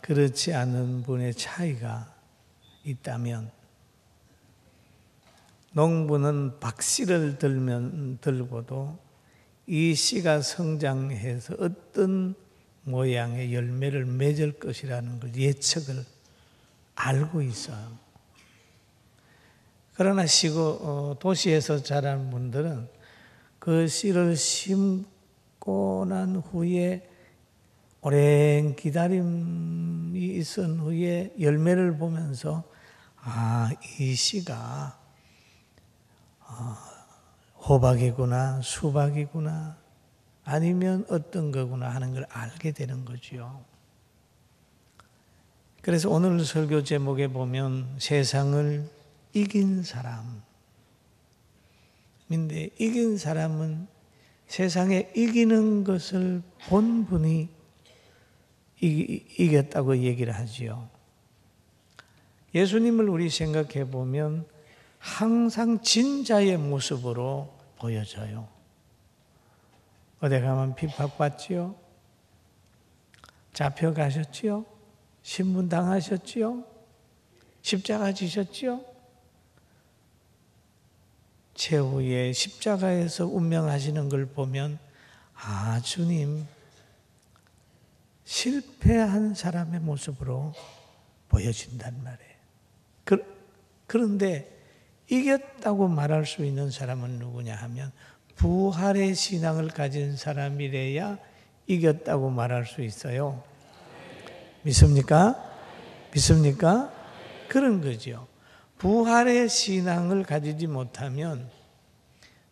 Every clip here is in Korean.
그렇지 않은 분의 차이가 있다면, 농부는 박씨를 들고도 이 씨가 성장해서 어떤 모양의 열매를 맺을 것이라는 걸 예측을 알고 있어요. 그러나 도시에서 자란 분들은 그 씨를 심고 난 후에 오랜 기다림이 있은 후에 열매를 보면서 이 씨가 호박이구나, 수박이구나, 아니면 어떤 거구나 하는 걸 알게 되는 거죠. 그래서 오늘 설교 제목에 보면 세상을 이긴 사람인데, 이긴 사람은 세상에 이기는 것을 본 분이 이겼다고 얘기를 하지요. 예수님을 우리 생각해 보면 항상 진자의 모습으로 보여져요. 어디 가면 핍박받지요? 잡혀가셨지요? 신문당하셨지요? 십자가 지셨지요? 최후에 십자가에서 운명하시는 걸 보면 주님 실패한 사람의 모습으로 보여진단 말이에요. 그런데 이겼다고 말할 수 있는 사람은 누구냐 하면 부활의 신앙을 가진 사람이래야 이겼다고 말할 수 있어요. 믿습니까? 믿습니까? 그런 거죠. 부활의 신앙을 가지지 못하면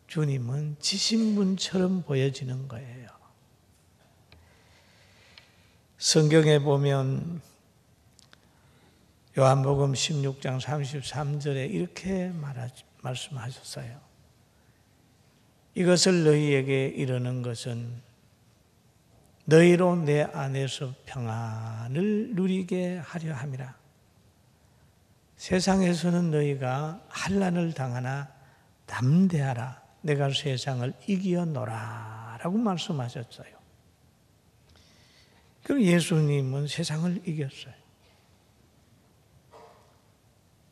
주님은 지신 분처럼 보여지는 거예요. 성경에 보면 요한복음 16장 33절에 이렇게 말씀하셨어요. 이것을 너희에게 이르는 것은 너희로 내 안에서 평안을 누리게 하려 함이라. 세상에서는 너희가 환난을 당하나 담대하라. 내가 세상을 이기었노라 라고 말씀하셨어요. 그럼 예수님은 세상을 이겼어요.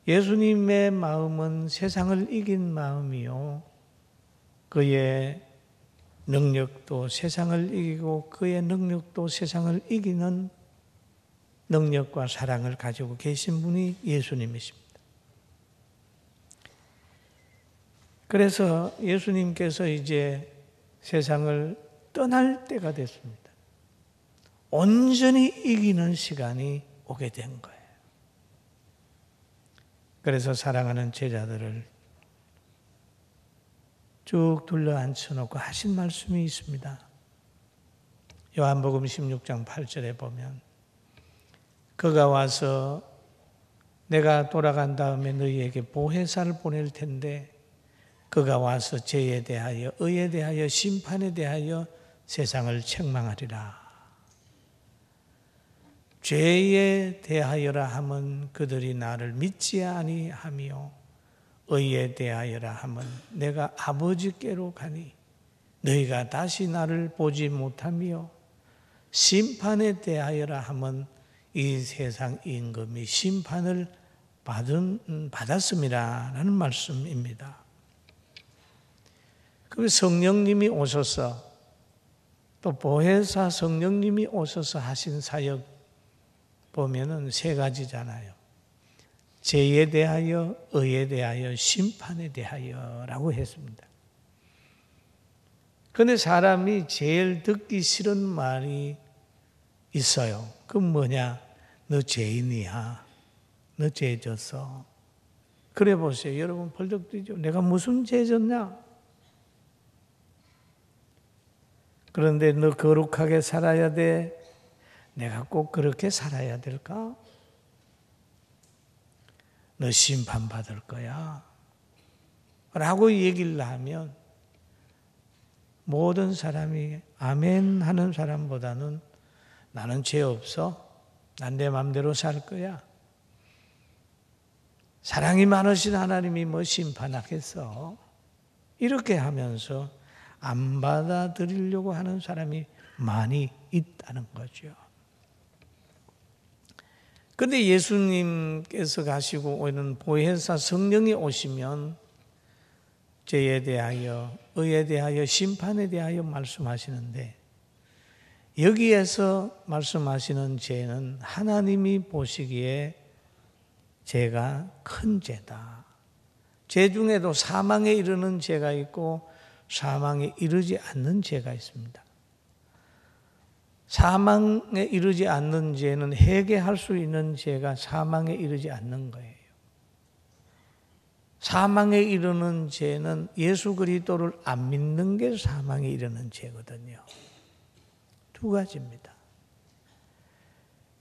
예수님의 마음은 세상을 이긴 마음이요, 그의 능력도 세상을 이기고 그의 능력도 세상을 이기는 능력과 사랑을 가지고 계신 분이 예수님이십니다. 그래서 예수님께서 이제 세상을 떠날 때가 됐습니다. 온전히 이기는 시간이 오게 된 거예요. 그래서 사랑하는 제자들을 쭉 둘러 앉혀놓고 하신 말씀이 있습니다. 요한복음 16장 8절에 보면 그가 와서 내가 돌아간 다음에 너희에게 보혜사를 보낼 텐데 그가 와서 죄에 대하여 의에 대하여 심판에 대하여 세상을 책망하리라. 죄에 대하여라 함은 그들이 나를 믿지 아니하며 의에 대하여라 함은 내가 아버지께로 가니 너희가 다시 나를 보지 못하며 심판에 대하여라 함은 이 세상 임금이 심판을 받았음이라 라는 말씀입니다. 그 성령님이 오셔서 또 보혜사 성령님이 오셔서 하신 사역 보면은 세 가지잖아요. 죄에 대하여, 의에 대하여, 심판에 대하여라고 했습니다. 그런데 사람이 제일 듣기 싫은 말이 있어요. 그건 뭐냐? 너 죄인이야. 너 죄 졌어. 그래 보세요. 여러분 벌떡 뛰죠. 내가 무슨 죄 졌냐? 그런데 너 거룩하게 살아야 돼. 내가 꼭 그렇게 살아야 될까? 너 심판받을 거야. 라고 얘기를 하면 모든 사람이 아멘 하는 사람보다는 나는 죄 없어. 난 내 마음대로 살 거야. 사랑이 많으신 하나님이 뭐 심판하겠어. 이렇게 하면서 안 받아들이려고 하는 사람이 많이 있다는 거죠. 그런데 예수님께서 가시고 오는 보혜사 성령이 오시면 죄에 대하여, 의에 대하여, 심판에 대하여 말씀하시는데, 여기에서 말씀하시는 죄는 하나님이 보시기에 죄가 큰 죄다. 죄 중에도 사망에 이르는 죄가 있고 사망에 이르지 않는 죄가 있습니다. 사망에 이르지 않는 죄는 회개할 수 있는 죄가 사망에 이르지 않는 거예요. 사망에 이르는 죄는 예수 그리스도를 안 믿는 게 사망에 이르는 죄거든요. 두 가지입니다.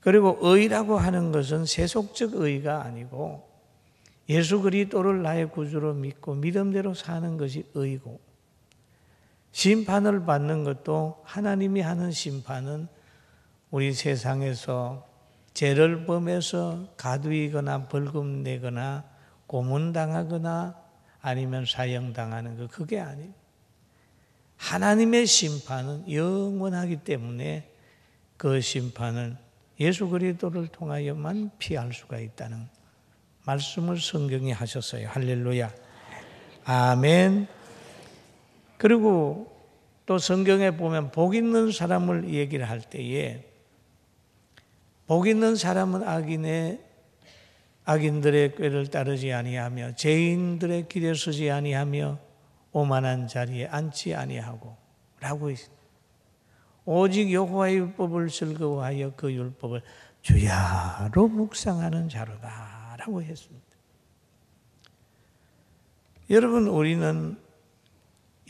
그리고 의라고 하는 것은 세속적 의가 아니고 예수 그리스도를 나의 구주로 믿고 믿음대로 사는 것이 의고, 심판을 받는 것도 하나님이 하는 심판은 우리 세상에서 죄를 범해서 가두이거나 벌금 내거나 고문당하거나 아니면 사형당하는 것, 그게 아니에요. 하나님의 심판은 영원하기 때문에 그 심판을 예수 그리스도를 통하여만 피할 수가 있다는 말씀을 성경이 하셨어요. 할렐루야. 아멘. 그리고 또 성경에 보면 복 있는 사람을 얘기를 할 때에, 복 있는 사람은 악인들의 꾀를 따르지 아니하며 죄인들의 길에 서지 아니하며 오만한 자리에 앉지 아니하고 라고 있습니다. 오직 여호와의 율법을 즐거워하여 그 율법을 주야로 묵상하는 자로다 라고 했습니다. 여러분, 우리는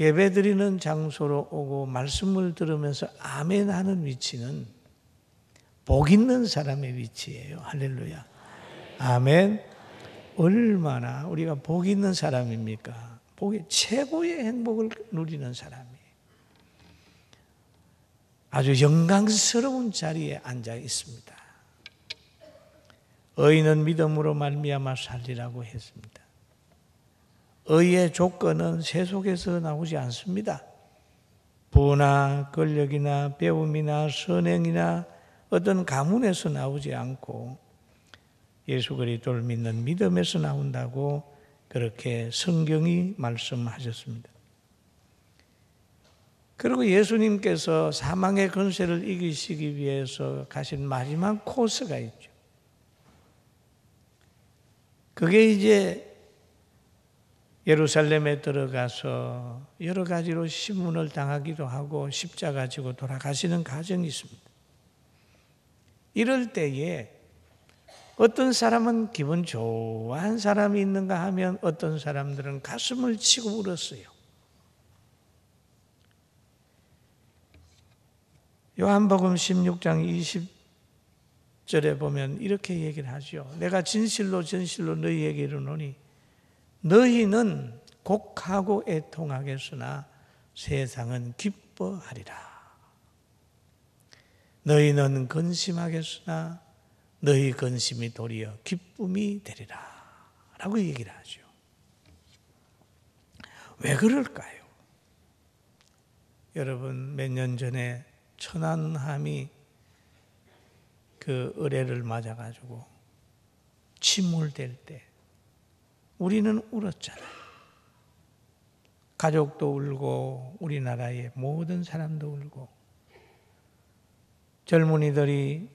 예배드리는 장소로 오고 말씀을 들으면서 아멘 하는 위치는 복 있는 사람의 위치예요. 할렐루야. 아멘. 얼마나 우리가 복 있는 사람입니까? 복이 최고의 행복을 누리는 사람이에요. 아주 영광스러운 자리에 앉아 있습니다. 의인은 믿음으로 말미암아 살리라고 했습니다. 의의 조건은 세속에서 나오지 않습니다. 부나 권력이나 배움이나 선행이나 어떤 가문에서 나오지 않고 예수 그리스도를 믿는 믿음에서 나온다고 그렇게 성경이 말씀하셨습니다. 그리고 예수님께서 사망의 권세를 이기시기 위해서 가신 마지막 코스가 있죠. 그게 이제 예루살렘에 들어가서 여러 가지로 시문을 당하기도 하고 십자가 지고 돌아가시는 과정이 있습니다. 이럴 때에 어떤 사람은 기분 좋아한 사람이 있는가 하면 어떤 사람들은 가슴을 치고 울었어요. 요한복음 16장 20절에 보면 이렇게 얘기를 하죠. 내가 진실로 진실로 너희에게 이르노니 너희는 곡하고 애통하겠으나 세상은 기뻐하리라. 너희는 근심하겠으나 너희 근심이 도리어 기쁨이 되리라 라고 얘기를 하죠. 왜 그럴까요? 여러분, 몇 년 전에 천안함이 그 의뢰를 맞아가지고 침몰될 때 우리는 울었잖아요. 가족도 울고 우리나라의 모든 사람도 울고 젊은이들이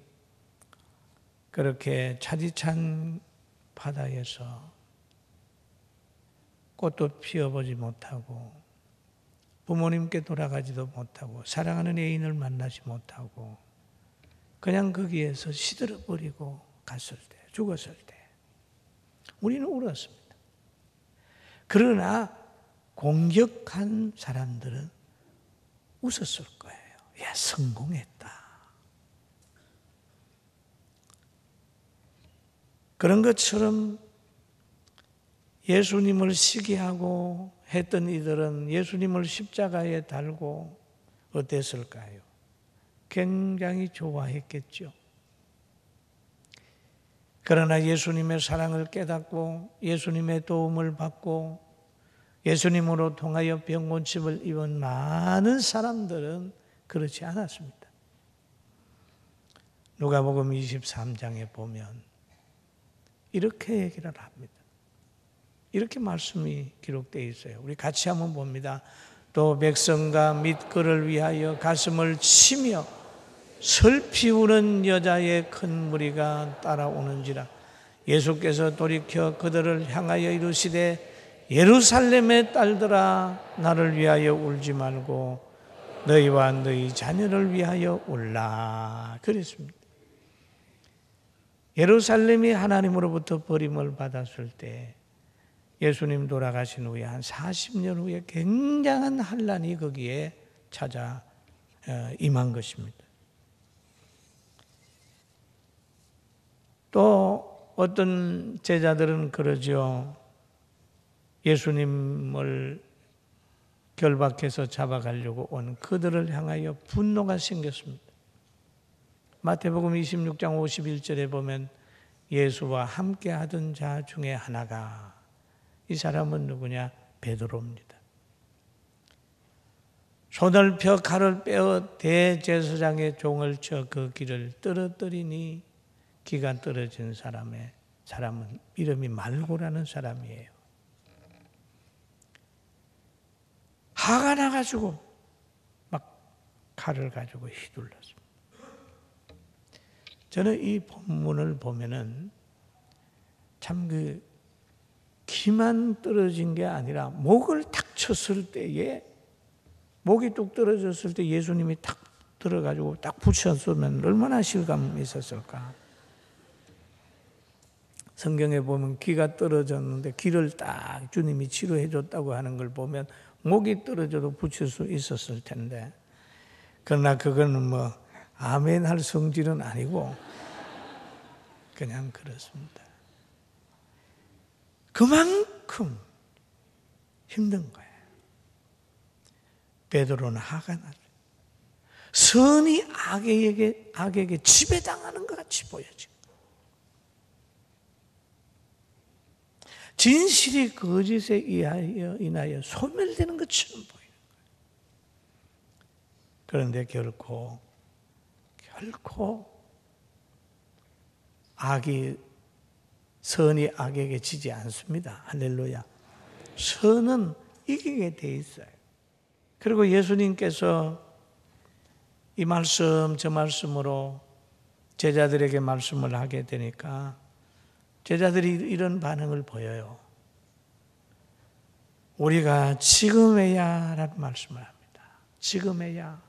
그렇게 차디찬 바다에서 꽃도 피워보지 못하고 부모님께 돌아가지도 못하고 사랑하는 애인을 만나지 못하고 그냥 거기에서 시들어버리고 갔을 때, 죽었을 때 우리는 울었습니다. 그러나 공격한 사람들은 웃었을 거예요. 야, 성공했다. 그런 것처럼 예수님을 시기하고 했던 이들은 예수님을 십자가에 달고 어땠을까요? 굉장히 좋아했겠죠. 그러나 예수님의 사랑을 깨닫고 예수님의 도움을 받고 예수님으로 통하여 병고침을 입은 많은 사람들은 그렇지 않았습니다. 누가복음 23장에 보면 이렇게 얘기를 합니다. 이렇게 말씀이 기록되어 있어요. 우리 같이 한번 봅니다. 또 백성과 및 그를 위하여 가슴을 치며 슬피 우는 여자의 큰 무리가 따라오는지라. 예수께서 돌이켜 그들을 향하여 이르시되 예루살렘의 딸들아 나를 위하여 울지 말고 너희와 너희 자녀를 위하여 울라 그랬습니다. 예루살렘이 하나님으로부터 버림을 받았을 때 예수님 돌아가신 후에 한 40년 후에 굉장한 환란이 거기에 찾아 임한 것입니다. 또 어떤 제자들은 그러죠. 예수님을 결박해서 잡아가려고 온 그들을 향하여 분노가 생겼습니다. 마태복음 26장 51절에 보면 예수와 함께 하던 자 중에 하나가, 이 사람은 누구냐? 베드로입니다. 손을 펴 칼을 빼어 대제사장의 종을 쳐 그 길을 떨어뜨리니 기가 떨어진 사람은 이름이 말고라는 사람이에요. 화가 나가지고 막 칼을 가지고 휘둘렀습니다. 저는 이 본문을 보면은 참 기만 떨어진 게 아니라 목을 탁 쳤을 때에, 목이 뚝 떨어졌을 때 예수님이 탁 들어가지고 딱 붙였으면 얼마나 실감이 있었을까. 성경에 보면 귀가 떨어졌는데 귀를 딱 주님이 치료해 줬다고 하는 걸 보면 목이 떨어져도 붙일 수 있었을 텐데, 그러나 그거는 아멘 할 성질은 아니고 그냥 그렇습니다. 그만큼 힘든 거예요. 베드로는 화가 나죠. 선이 악에게 지배당하는 것 같이 보여지고, 진실이 거짓에 인하여 소멸되는 것처럼 보이는 거예요. 그런데 결코 선이 악에게 지지 않습니다. 할렐루야. 선은 이기게 돼 있어요. 그리고 예수님께서 이 말씀 저 말씀으로 제자들에게 말씀을 하게 되니까 제자들이 이런 반응을 보여요. 우리가 지금에야 라는 말씀을 합니다. 지금에야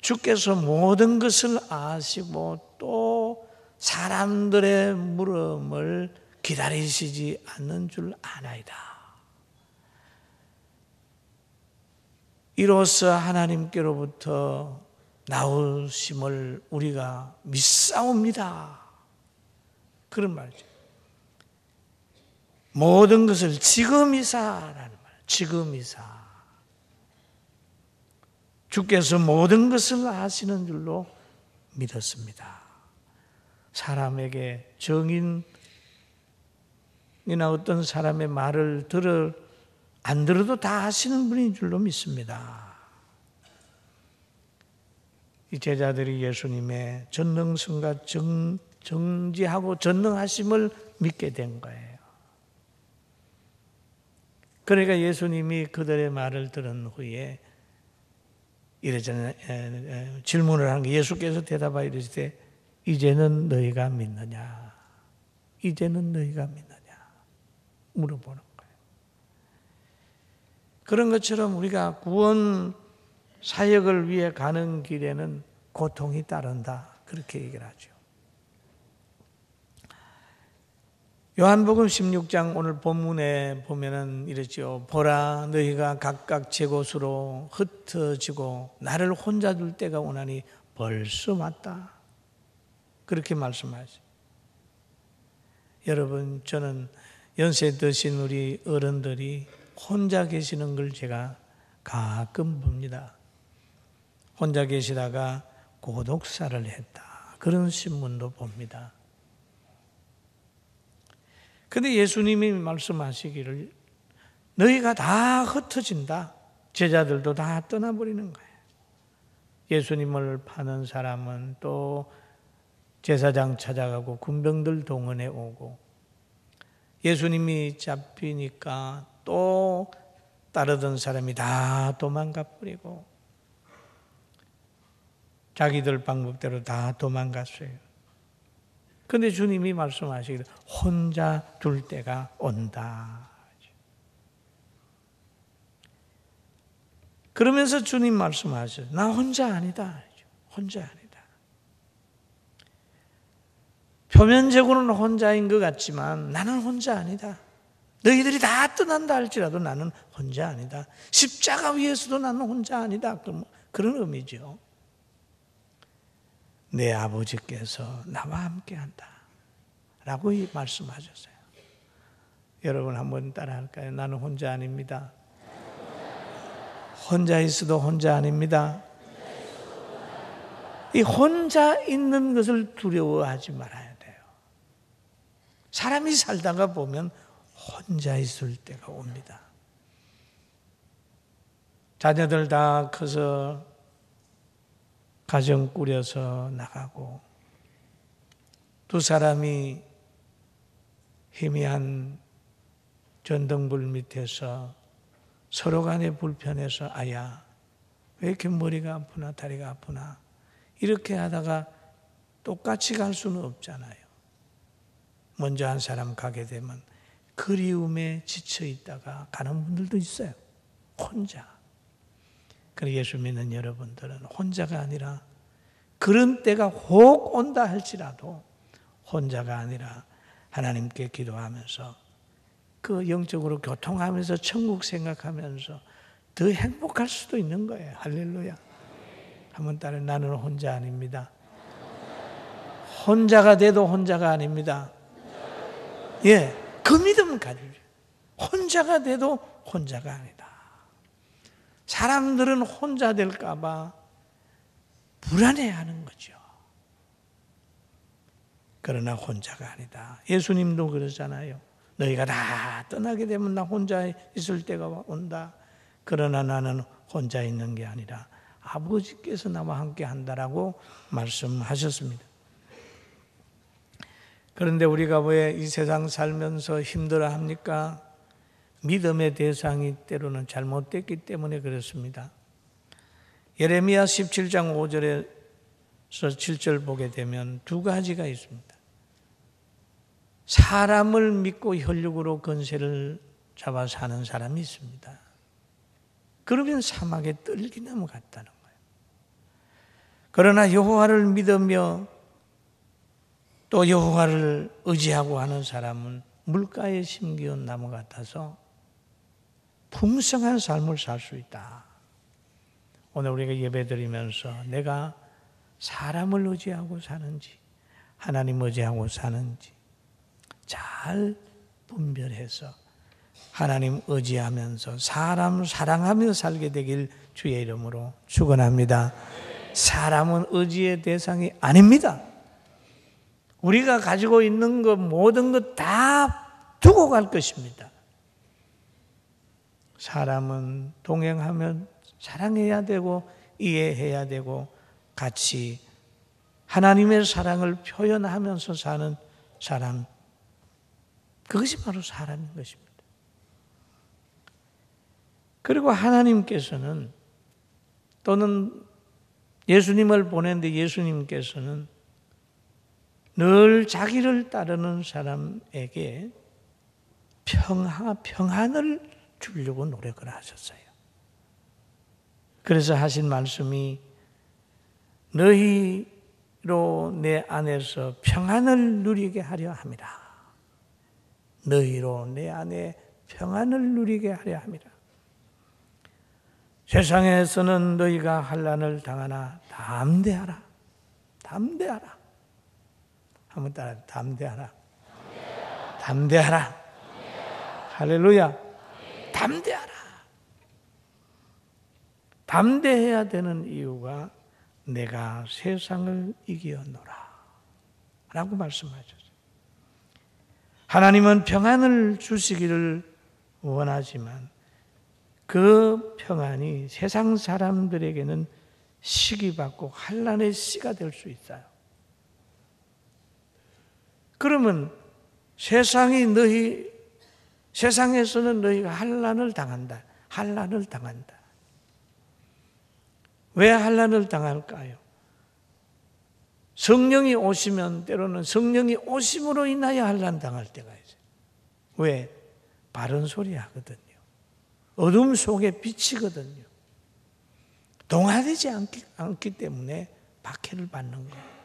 주께서 모든 것을 아시고 또 사람들의 물음을 기다리시지 않는 줄 아나이다. 이로써 하나님께로부터 나오심을 우리가 믿사옵니다. 그런 말이죠. 모든 것을 지금이사라는 말. 지금이사. 주께서 모든 것을 아시는 줄로 믿었습니다. 사람에게 정인이나 어떤 사람의 말을 안 들어도 다 아시는 분인 줄로 믿습니다. 이 제자들이 예수님의 전능성과 정지하고 전능하심을 믿게 된 거예요. 그러니까 예수님이 그들의 말을 들은 후에 이러잖아요. 질문을 하는 거, 예수께서 대답하여 이르시되 이제는 너희가 믿느냐? 이제는 너희가 믿느냐? 물어보는 거예요. 그런 것처럼 우리가 구원 사역을 위해 가는 길에는 고통이 따른다. 그렇게 얘기를 하죠. 요한복음 16장 오늘 본문에 보면은 이랬죠. 보라, 너희가 각각 제 곳으로 흩어지고 나를 혼자 둘 때가 오나니 벌써 왔다. 그렇게 말씀하죠. 여러분, 저는 연세 드신 우리 어른들이 혼자 계시는 걸 제가 가끔 봅니다. 혼자 계시다가 고독사를 했다. 그런 신문도 봅니다. 근데 예수님이 말씀하시기를 너희가 다 흩어진다. 제자들도 다 떠나버리는 거예요. 예수님을 파는 사람은 또 제사장 찾아가고 군병들 동원해 오고 예수님이 잡히니까 또 따르던 사람이 다 도망가 버리고 자기들 방법대로 다 도망갔어요. 그런데 주님이 말씀하시기를 혼자 둘 때가 온다. 그러면서 주님 말씀하셔요. 나 혼자 아니다. 혼자 아니다. 표면적으로는 혼자인 것 같지만 나는 혼자 아니다. 너희들이 다 떠난다 할지라도 나는 혼자 아니다. 십자가 위에서도 나는 혼자 아니다. 그런 의미죠. 내 아버지께서 나와 함께한다 라고 말씀하셨어요. 여러분 한번 따라할까요? 나는 혼자 아닙니다. 혼자 있어도 혼자 아닙니다. 이 혼자 있는 것을 두려워하지 말아야 돼요. 사람이 살다가 보면 혼자 있을 때가 옵니다. 자녀들 다 커서 가정 꾸려서 나가고 두 사람이 희미한 전등불 밑에서 서로 간에 불편해서 아야 왜 이렇게 머리가 아프나 다리가 아프나 이렇게 하다가 똑같이 갈 수는 없잖아요. 먼저 한 사람 가게 되면 그리움에 지쳐 있다가 가는 분들도 있어요. 혼자. 그래서 예수 믿는 여러분들은 혼자가 아니라 그런 때가 혹 온다 할지라도 혼자가 아니라 하나님께 기도하면서 그 영적으로 교통하면서 천국 생각하면서 더 행복할 수도 있는 거예요. 할렐루야. 한번 따라 나는 혼자 아닙니다. 혼자가 돼도 혼자가 아닙니다. 예, 그 믿음 가지죠. 혼자가 돼도 혼자가 아니다. 사람들은 혼자 될까 봐 불안해하는 거죠. 그러나 혼자가 아니다. 예수님도 그러잖아요. 너희가 다 떠나게 되면 나 혼자 있을 때가 온다. 그러나 나는 혼자 있는 게 아니라 아버지께서 나와 함께 한다라고 말씀하셨습니다. 그런데 우리가 왜 이 세상 살면서 힘들어 합니까? 믿음의 대상이 때로는 잘못됐기 때문에 그렇습니다. 예레미야 17장 5절에서 7절 보게 되면 두 가지가 있습니다. 사람을 믿고 혈육으로 건세를 잡아 사는 사람이 있습니다. 그러면 사막에 떨기나무 같다는 거예요. 그러나 여호와를 믿으며 또 여호와를 의지하고 하는 사람은 물가에 심기운 나무 같아서 풍성한 삶을 살 수 있다. 오늘 우리가 예배드리면서 내가 사람을 의지하고 사는지 하나님 의지하고 사는지 잘 분별해서 하나님 의지하면서 사람 사랑하며 살게 되길 주의 이름으로 축원합니다. 사람은 의지의 대상이 아닙니다. 우리가 가지고 있는 것 모든 것 다 두고 갈 것입니다. 사람은 동행하면 사랑해야 되고 이해해야 되고 같이 하나님의 사랑을 표현하면서 사는 사람, 그것이 바로 사람인 것입니다. 그리고 하나님께서는 또는 예수님을 보냈는데 예수님께서는 늘 자기를 따르는 사람에게 평안을 주려고 노력을 하셨어요. 그래서 하신 말씀이 너희로 내 안에서 평안을 누리게 하려 함이라. 너희로 내 안에 평안을 누리게 하려 함이라. 세상에서는 너희가 환난을 당하나 담대하라. 담대하라. 한번 따라 담대하라. 담대하라. 할렐루야. 담대하라. 담대해야 되는 이유가 내가 세상을 이기었노라 라고 말씀하셨어요. 하나님은 평안을 주시기를 원하지만 그 평안이 세상 사람들에게는 시기받고 환난의 씨가 될 수 있어요. 그러면 세상에서는 너희가 환난을 당한다. 환난을 당한다. 왜 환난을 당할까요? 성령이 오시면 때로는 성령이 오심으로 인하여 환난 당할 때가 있어요. 왜? 바른 소리 하거든요. 어둠 속에 비치거든요. 동화되지 않기 때문에 박해를 받는 거예요.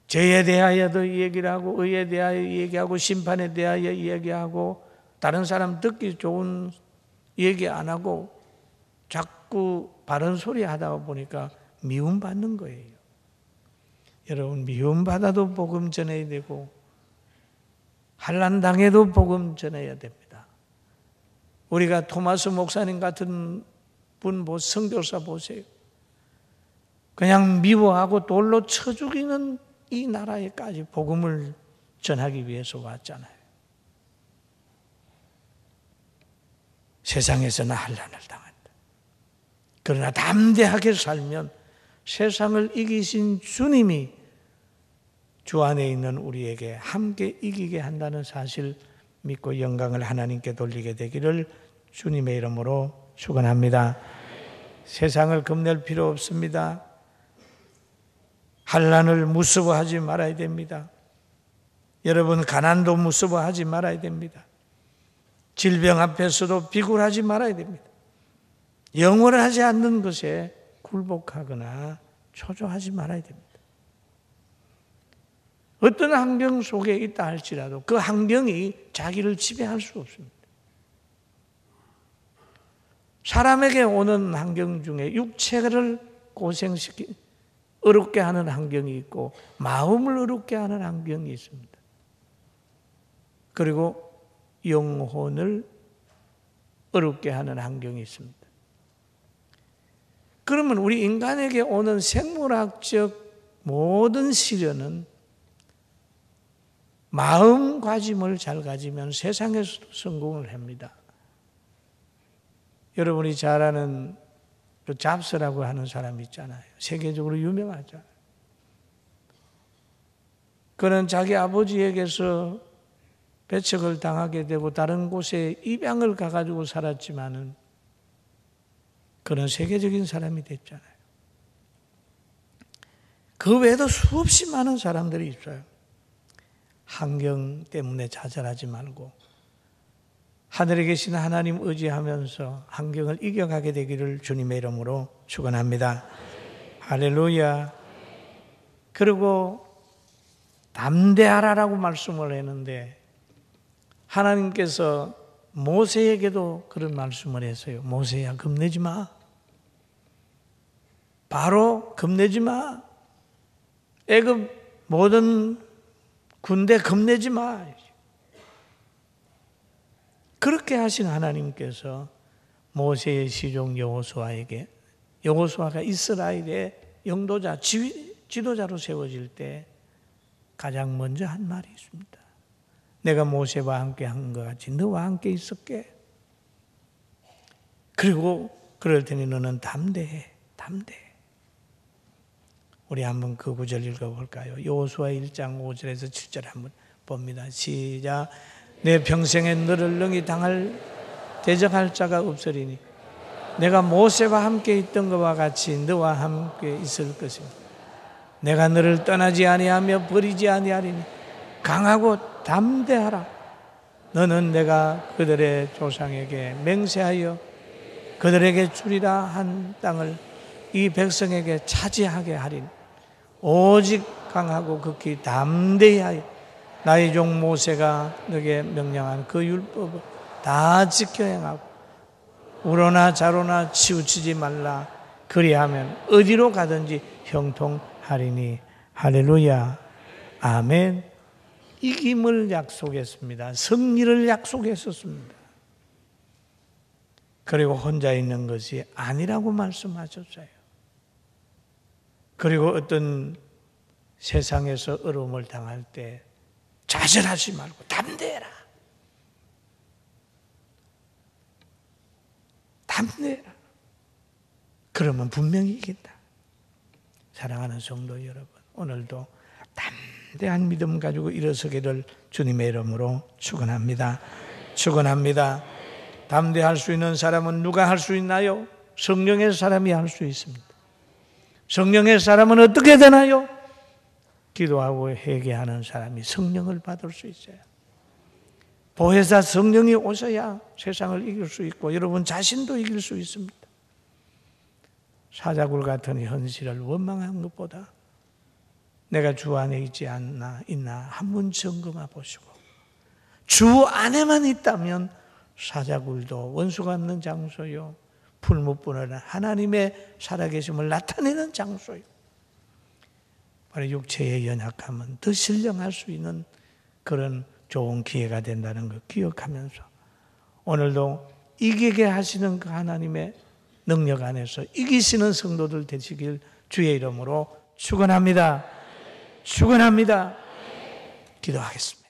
죄에 대하여도 얘기를 하고 의에 대하여 얘기하고 심판에 대하여 얘기하고 다른 사람 듣기 좋은 얘기 안 하고 자꾸 바른 소리 하다 보니까 미움받는 거예요. 여러분, 미움받아도 복음 전해야 되고 환난 당해도 복음 전해야 됩니다. 우리가 토마스 목사님 같은 분 선교사 보세요. 그냥 미워하고 돌로 쳐 죽이는 이 나라에까지 복음을 전하기 위해서 왔잖아요. 세상에서는 환난을 당한다. 그러나 담대하게 살면 세상을 이기신 주님이 주 안에 있는 우리에게 함께 이기게 한다는 사실 믿고 영광을 하나님께 돌리게 되기를 주님의 이름으로 축원합니다. 세상을 겁낼 필요 없습니다. 환난을 무서워하지 말아야 됩니다. 여러분, 가난도 무서워하지 말아야 됩니다. 질병 앞에서도 비굴하지 말아야 됩니다. 영원하지 않는 것에 굴복하거나 초조하지 말아야 됩니다. 어떤 환경 속에 있다 할지라도 그 환경이 자기를 지배할 수 없습니다. 사람에게 오는 환경 중에 육체를 어렵게 하는 환경이 있고 마음을 어렵게 하는 환경이 있습니다. 그리고 영혼을 어렵게 하는 환경이 있습니다. 그러면 우리 인간에게 오는 생물학적 모든 시련은 마음가짐을 잘 가지면 세상에서도 성공을 합니다. 여러분이 잘 아는 그 잡스라고 하는 사람 있잖아요. 세계적으로 유명하죠. 그는 자기 아버지에게서 배척을 당하게 되고 다른 곳에 입양을 가가지고 살았지만은 그는 세계적인 사람이 됐잖아요. 그 외에도 수없이 많은 사람들이 있어요. 환경 때문에 좌절하지 말고 하늘에 계신 하나님 의지하면서 환경을 이겨가게 되기를 주님의 이름으로 축원합니다. 할렐루야. 그리고 담대하라라고 말씀을 했는데 하나님께서 모세에게도 그런 말씀을 했어요. 모세야, 겁내지 마. 바로 겁내지 마. 애굽 모든 군대 겁내지 마. 그렇게 하신 하나님께서 모세의 시종 여호수아에게, 여호수아가 이스라엘의 영도자, 지도자로 세워질 때 가장 먼저 한 말이 있습니다. 내가 모세와 함께 한 것 같이 너와 함께 있을게. 그리고 그럴 테니 너는 담대해. 담대해. 우리 한번 그 구절 읽어볼까요? 여호수아 1장 5절에서 7절 한번 봅니다. 시작. 내 평생에 너를 능히 대적할 자가 없으리니 내가 모세와 함께 있던 것과 같이 너와 함께 있을 것입니다. 내가 너를 떠나지 아니하며 버리지 아니하리니 강하고 담대하라. 너는 내가 그들의 조상에게 맹세하여 그들에게 주리라 한 땅을 이 백성에게 차지하게 하리니 오직 강하고 극히 담대히 하여 나의 종 모세가 너에게 명령한 그 율법을 다 지켜 행하고 우로나 좌로나 치우치지 말라. 그리하면 어디로 가든지 형통하리니. 할렐루야. 아멘. 이김을 약속했습니다. 승리를 약속했었습니다. 그리고 혼자 있는 것이 아니라고 말씀하셨어요. 그리고 어떤 세상에서 어려움을 당할 때 좌절하지 말고 담대해라. 담대해라. 그러면 분명히 이긴다. 사랑하는 성도 여러분, 오늘도 위대한 믿음 가지고 일어서기를 주님의 이름으로 축원합니다. 축원합니다. 담대할 수 있는 사람은 누가 할 수 있나요? 성령의 사람이 할 수 있습니다. 성령의 사람은 어떻게 되나요? 기도하고 회개하는 사람이 성령을 받을 수 있어요. 보혜사 성령이 오셔야 세상을 이길 수 있고 여러분 자신도 이길 수 있습니다. 사자굴 같은 현실을 원망한 것보다 내가 주 안에 있지 않나 있나 한번 점검해 보시고 주 안에만 있다면 사자굴도 원수가 없는 장소요, 풀무불하는 하나님의 살아계심을 나타내는 장소요, 바로 육체의 연약함은 더 신령할 수 있는 그런 좋은 기회가 된다는 걸 기억하면서 오늘도 이기게 하시는 그 하나님의 능력 안에서 이기시는 성도들 되시길 주의 이름으로 축원합니다. 축원합니다. 기도하겠습니다.